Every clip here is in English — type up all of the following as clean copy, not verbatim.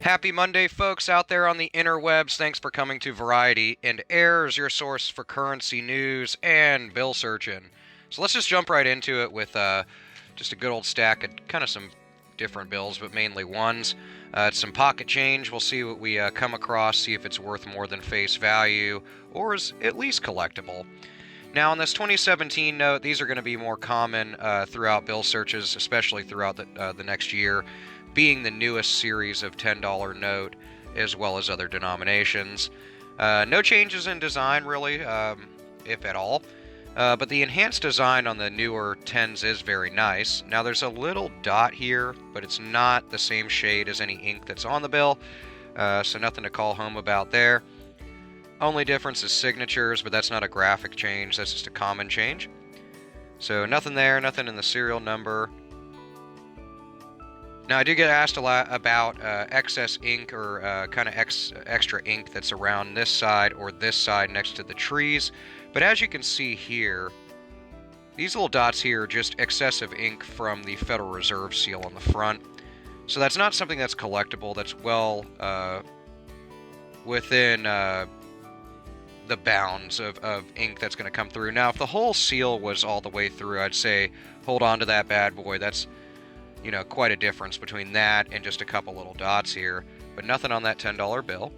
Happy Monday, folks out there on the interwebs. Thanks for coming to Variety and Airs, your source for currency news and bill searching. So let's just jump right into it with just a good old stack of kind of some different bills, but mainly ones. It's some pocket change. We'll see what we come across, see if it's worth more than face value or is at least collectible. Now, on this 2017 note, these are going to be more common throughout bill searches, especially throughout the next year, being the newest series of $10 note, as well as other denominations. No changes in design, really, if at all. But the enhanced design on the newer 10s is very nice. Now, there's a little dot here, but it's not the same shade as any ink that's on the bill, so nothing to call home about there. Only difference is signatures, but that's not a graphic change, that's just a common change. So nothing there, nothing in the serial number. Now, I do get asked a lot about excess ink or kind of extra ink that's around this side or this side next to the trees. But as you can see here, these little dots here are just excessive ink from the Federal Reserve seal on the front. So that's not something that's collectible, that's well within the bounds of ink that's going to come through. Now, if the whole seal was all the way through, I'd say hold on to that bad boy. That's, you know, quite a difference between that and just a couple little dots here, but nothing on that $10 bill.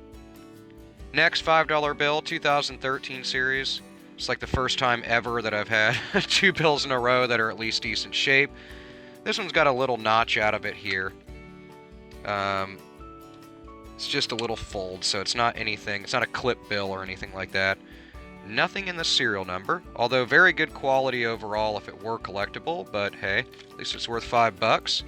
Next, $5 bill, 2013 series. It's like the first time ever that I've had two bills in a row that are at least decent shape. This one's got a little notch out of it here. It's just a little fold, so it's not anything, it's not a clip bill or anything like that. Nothing in the serial number, although very good quality overall if it were collectible, but hey, at least it's worth $5.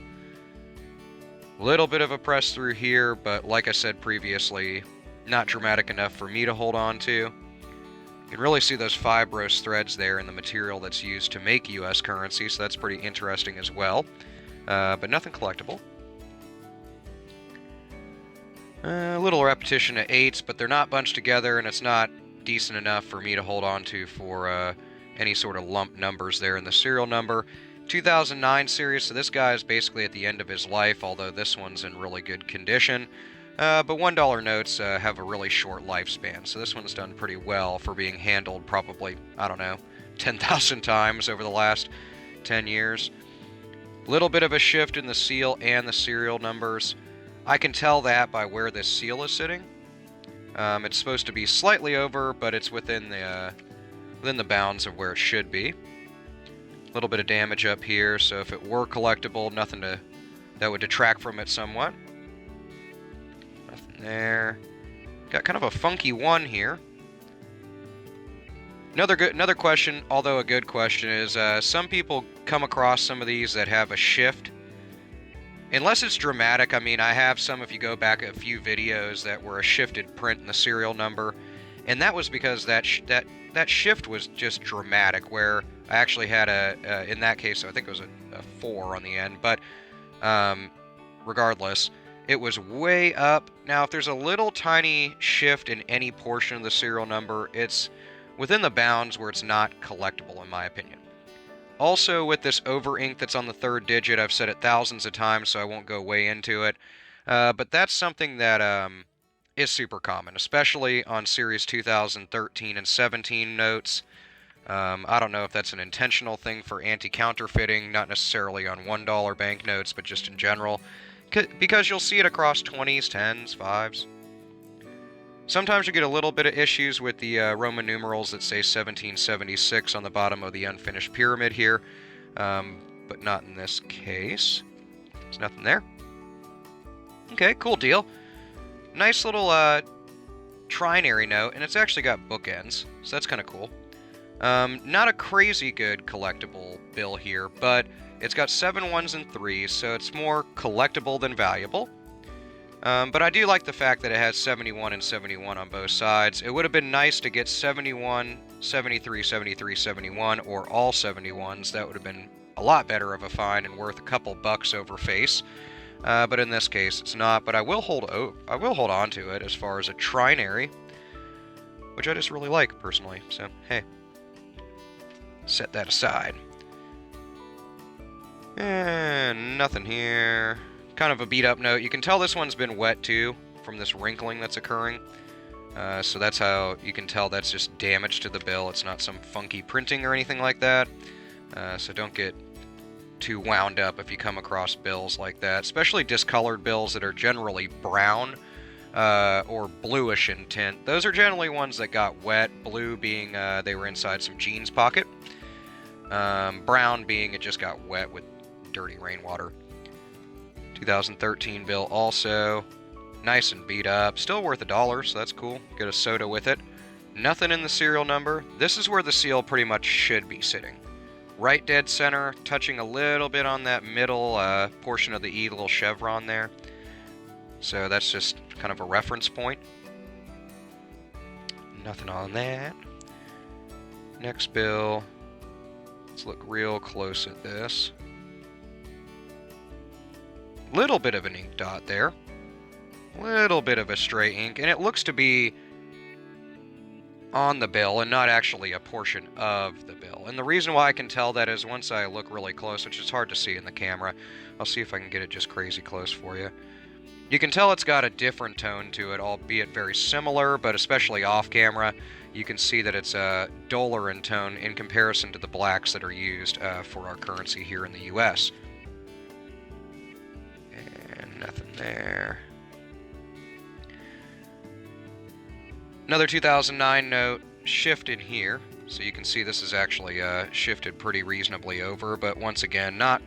Little bit of a press through here, but like I said previously, not dramatic enough for me to hold on to. You can really see those fibrous threads there in the material that's used to make US currency, so that's pretty interesting as well, but nothing collectible. A little repetition of 8s, but they're not bunched together, and it's not decent enough for me to hold on to for any sort of lump numbers there in the serial number. 2009 series, so this guy is basically at the end of his life, although this one's in really good condition. But $1 notes have a really short lifespan, so this one's done pretty well for being handled probably, I don't know, 10,000 times over the last 10 years. Little bit of a shift in the seal and the serial numbers. I can tell that by where this seal is sitting. It's supposed to be slightly over, but it's within the bounds of where it should be. A little bit of damage up here, so if it were collectible, nothing that would detract from it somewhat. Nothing there. Got kind of a funky one here. Another question, although a good question, is some people come across some of these that have a shift. Unless it's dramatic, I mean, I have some, if you go back a few videos, that were a shifted print in the serial number, and that was because that shift was just dramatic, where I actually had in that case, I think it was a 4 on the end, but regardless, it was way up. Now, if there's a little tiny shift in any portion of the serial number, it's within the bounds where it's not collectible, in my opinion. Also, with this over ink that's on the third digit, I've said it thousands of times, so I won't go way into it. But that's something that is super common, especially on Series 2013 and 17 notes. I don't know if that's an intentional thing for anti-counterfeiting, not necessarily on $1 banknotes, but just in general. Because you'll see it across 20s, 10s, 5s. Sometimes you get a little bit of issues with the Roman numerals that say 1776 on the bottom of the unfinished pyramid here, but not in this case. There's nothing there. Okay, cool deal. Nice little trinary note, and it's actually got bookends, so that's kind of cool. Not a crazy good collectible bill here, but it's got 7 1s and 3s, so it's more collectible than valuable. But I do like the fact that it has 71 and 71 on both sides. It would have been nice to get 71, 73, 73, 71, or all 71s. That would have been a lot better of a find and worth a couple bucks over face. But in this case, it's not. But I will hold on to it as far as a trinary, which I just really like personally. So hey, set that aside. And nothing here. kind of a beat up note. You can tell this one's been wet too from this wrinkling that's occurring. So that's how you can tell that's just damage to the bill. It's not some funky printing or anything like that. So don't get too wound up if you come across bills like that, especially discolored bills that are generally brown or bluish in tint. Those are generally ones that got wet, blue being they were inside some jeans pocket, brown being it just got wet with dirty rainwater. 2013 bill also nice and beat up, still worth $1, so that's cool. Get a soda with it. Nothing in the serial number. This is where the seal pretty much should be sitting. Right dead center, touching a little bit on that middle portion of the E, little chevron there. So that's just kind of a reference point. Nothing on that. Next bill. Let's look real close at this. Little bit of an ink dot there. Little bit of a stray ink, and it looks to be on the bill and not actually a portion of the bill. And the reason why I can tell that is once I look really close, which is hard to see in the camera. I'll see if I can get it just crazy close for you. You can tell it's got a different tone to it, albeit very similar, but especially off camera, you can see that it's duller in tone in comparison to the blacks that are used for our currency here in the US. And nothing there. Another 2009 note, shifted here, so you can see this is actually shifted pretty reasonably over, but once again, not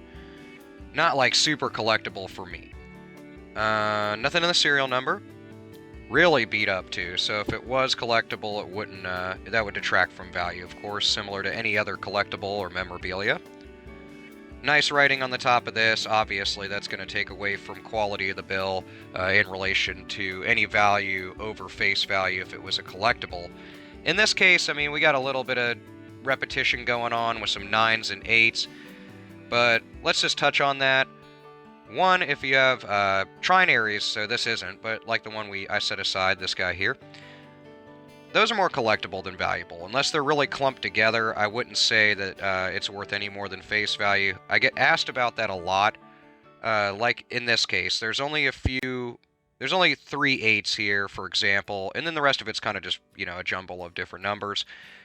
like super collectible for me. Nothing in the serial number. Really beat up too, so if it was collectible, it wouldn't, that would detract from value, of course, similar to any other collectible or memorabilia. Nice writing on the top of this. Obviously, that's going to take away from quality of the bill in relation to any value over face value if it was a collectible. In this case, I mean, we got a little bit of repetition going on with some 9s and 8s, but let's just touch on that. One, if you have trinaries, so this isn't, but like the one I set aside, this guy here, those are more collectible than valuable. Unless they're really clumped together, I wouldn't say that it's worth any more than face value. I get asked about that a lot. Like in this case, there's only 3 8s here, for example, and then the rest of it's kind of just, you know, a jumble of different numbers.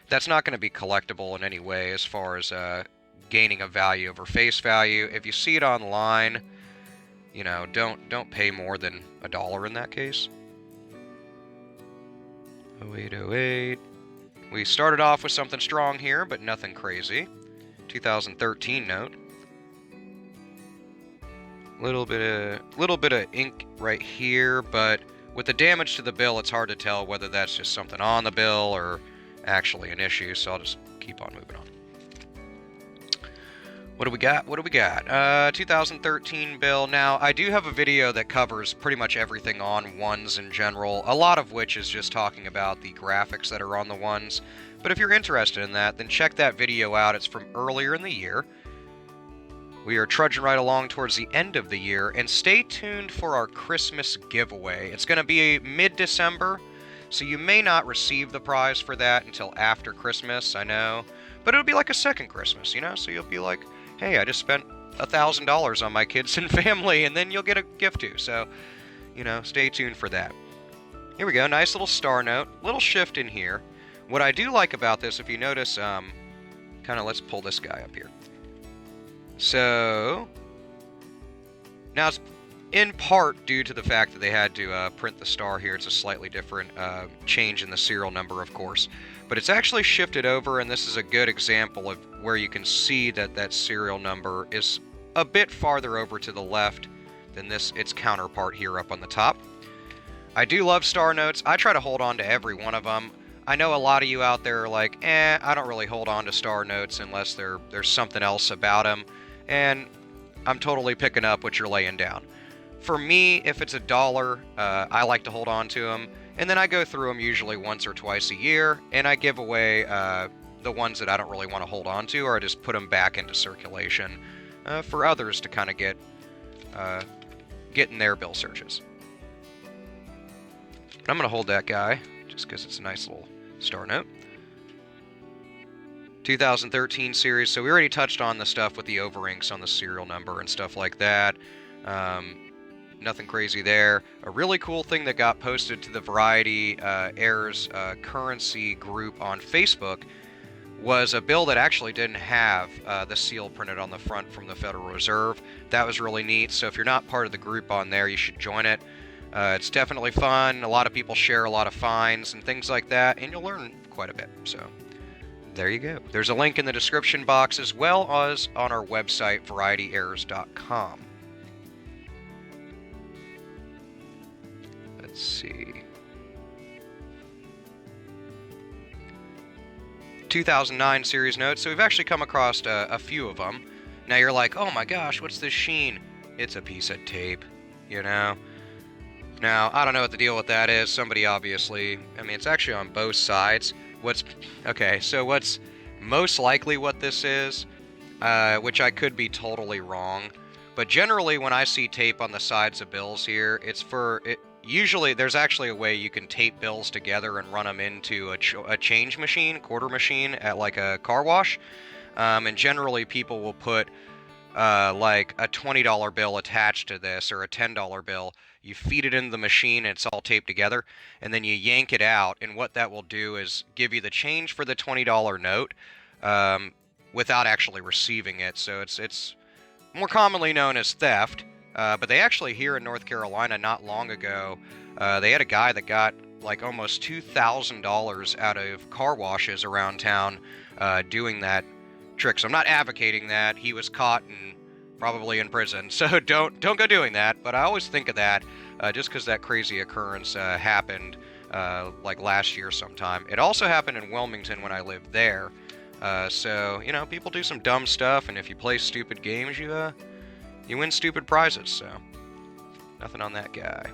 That's not going to be collectible in any way as far as gaining a value over face value. If you see it online, you know, don't pay more than $1 in that case. 0808. We started off with something strong here, but nothing crazy. 2013 note. Little bit of ink right here, but with the damage to the bill, it's hard to tell whether that's just something on the bill or actually an issue, so I'll just keep on moving on. What do we got? 2013 bill. Now, I do have a video that covers pretty much everything on ones in general, a lot of which is just talking about the graphics that are on the ones. But if you're interested in that, then check that video out. It's from earlier in the year. We are trudging right along towards the end of the year, and stay tuned for our Christmas giveaway. It's going to be mid-December, so you may not receive the prize for that until after Christmas, I know. But it'll be like a second Christmas, you know? So you'll be like, hey, I just spent $1,000 on my kids and family, and then you'll get a gift too. So, you know, stay tuned for that. Here we go, nice little star note, little shift in here. What I do like about this, if you notice, let's pull this guy up here. So, now it's in part due to the fact that they had to print the star here. It's a slightly different change in the serial number, of course. But it's actually shifted over, and this is a good example of where you can see that that serial number is a bit farther over to the left than its counterpart here up on the top. I do love star notes. I try to hold on to every one of them. I know a lot of you out there are like, I don't really hold on to star notes unless there's something else about them. And I'm totally picking up what you're laying down. For me, if it's $1, I like to hold on to them. And then I go through them usually once or twice a year, and I give away the ones that I don't really want to hold on to, or I just put them back into circulation for others to kind of get in their bill searches. But I'm going to hold that guy, just because it's a nice little star note. 2013 series, so we already touched on the stuff with the over inks on the serial number and stuff like that. Nothing crazy there. A really cool thing that got posted to the Variety Heirs currency group on Facebook was a bill that actually didn't have the seal printed on the front from the Federal Reserve. That was really neat. So if you're not part of the group on there, you should join it. It's definitely fun. A lot of people share a lot of finds and things like that, and you'll learn quite a bit. So there you go. There's a link in the description box as well as on our website, varietyheirs.com. Let's see. 2009 series notes. So we've actually come across a few of them. Now you're like, oh my gosh, what's this sheen? It's a piece of tape, you know? Now, I don't know what the deal with that is. Somebody obviously, I mean, it's actually on both sides. What's most likely what this is, which I could be totally wrong, but generally when I see tape on the sides of bills here, it's for, usually there's actually a way you can tape bills together and run them into a change machine, quarter machine at like a car wash, and generally people will put like a $20 bill attached to this or a $10 bill. You feed it into the machine and it's all taped together, and then you yank it out, and what that will do is give you the change for the $20 note without actually receiving it. So it's more commonly known as theft, but they actually here in North Carolina not long ago, they had a guy that got like almost $2,000 out of car washes around town doing that trick. So I'm not advocating that. He was caught and probably in prison, so don't go doing that. But I always think of that just because that crazy occurrence happened like last year sometime. It also happened in Wilmington when I lived there. So you know, people do some dumb stuff, and if you play stupid games, you win stupid prizes. So nothing on that guy.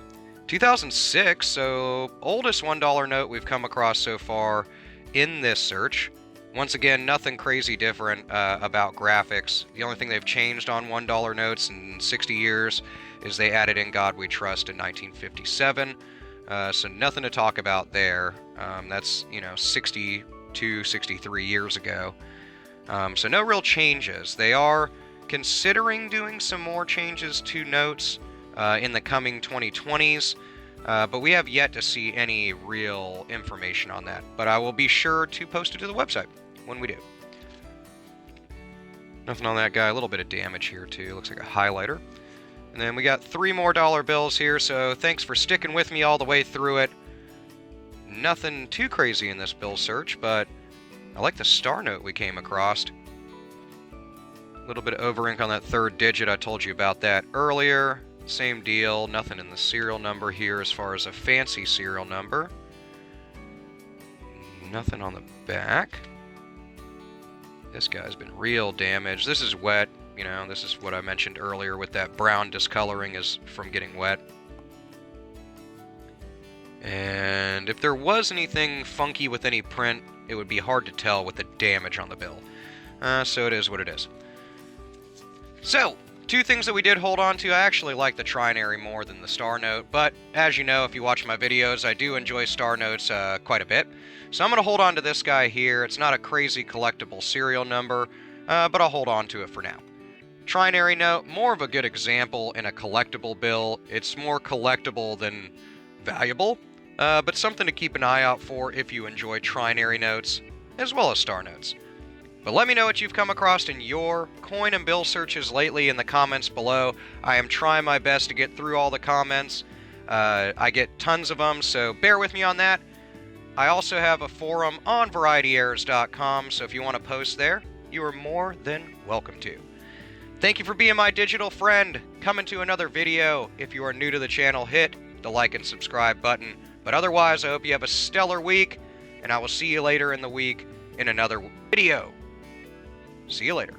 2006, so oldest $1 note we've come across so far in this search. Once again, nothing crazy different about graphics. The only thing they've changed on $1 notes in 60 years is they added In God We Trust in 1957. So nothing to talk about there. That's, 62, 63 years ago. So no real changes. They are considering doing some more changes to notes in the coming 2020s. But we have yet to see any real information on that. But I will be sure to post it to the website when we do. Nothing on that guy. A little bit of damage here too. Looks like a highlighter. And then we got 3 more dollar bills here, so thanks for sticking with me all the way through it. Nothing too crazy in this bill search, but I like the star note we came across. A little bit of over ink on that third digit. I told you about that earlier. Same deal. Nothing in the serial number here as far as a fancy serial number. Nothing on the back. This guy's been real damaged. This is wet. This is what I mentioned earlier with that brown discoloring is from getting wet. And if there was anything funky with any print, it would be hard to tell with the damage on the bill. So it is what it is. So, 2 things that we did hold on to. I actually like the Trinary more than the star note, but as you know, if you watch my videos, I do enjoy star notes quite a bit. So I'm going to hold on to this guy here. It's not a crazy collectible serial number, but I'll hold on to it for now. Trinary note, more of a good example in a collectible bill. It's more collectible than valuable, but something to keep an eye out for if you enjoy Trinary notes, as well as star notes. But let me know what you've come across in your coin and bill searches lately in the comments below. I am trying my best to get through all the comments. I get tons of them, so bear with me on that. I also have a forum on varietyheirs.com, so if you want to post there, you are more than welcome to. Thank you for being my digital friend. Coming to another video. If you are new to the channel, hit the like and subscribe button. But otherwise, I hope you have a stellar week, and I will see you later in the week in another video. See you later.